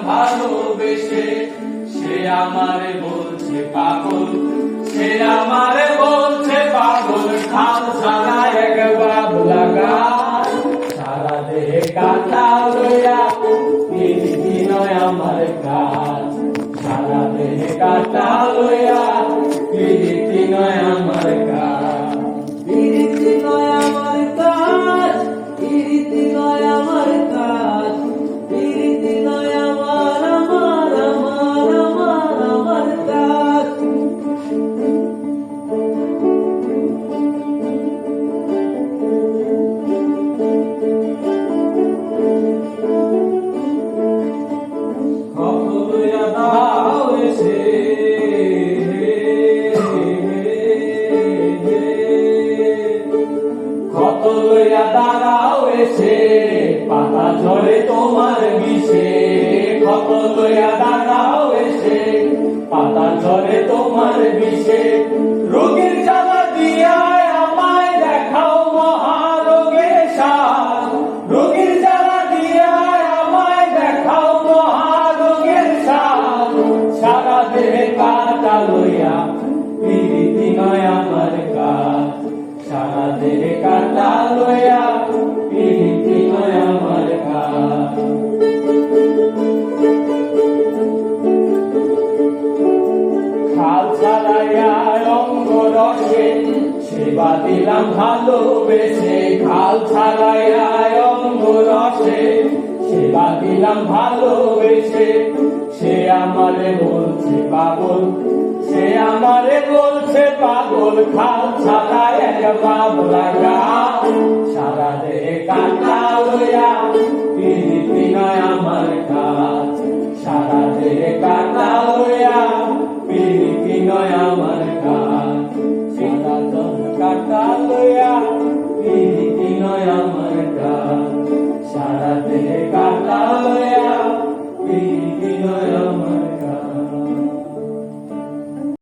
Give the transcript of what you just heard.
ভালোবেসে সে আমারে বলছে পাগল, সে আমারে বলছে পাগল। খাল ছাড়া এক বাবলা গাছ, সারা দেহে কাটা লইয়া পিরিতি নয় আমার কাজ, সারা দেহে কাটা লইয়া পিরিতি নয় আমার কাজ, পিরিতি নয় আমার কাজ, পিরিতি নয় আমার কাজ, পিরিতি নয় আমার আমার আমার আমার আমার কাজ। কতলইয়া দাও এসে কত লইয়া দাঁড়াও এসে, পাতা ঝরে তোমার বিষে। কত লইয়া দাঁড়াও এসে, পাতা ঝরে তোমার বিষে। রোগের জ্বালা দিয়া আমায় দেখাও মহারোগের সাজ, রোগের জ্বালা দিয়া আমায় দেখাও মহারোগের সাজ। সারা দেহে কাটা লইয়া পিরিতি নয় আমার কাজ, সারা দেহে কাটা লইয়া পিরিতি নয় আমার কাজ। খাল ছাড়াইয়া অঙ্গ রসে সেবা দিলাম ভালোবেসে, খাল ছাড়াইয়া অঙ্গ রসে সেবা দিলাম ভালোবেসে। সে আমারে বলছে পাগল, সে আমারে বলছে পাগল। খাল ছাড়া এক বাবলা গাছ, সারা দেহে কাটা লইয়া পিরিতি নয় আমার কাজ, সারা দেহে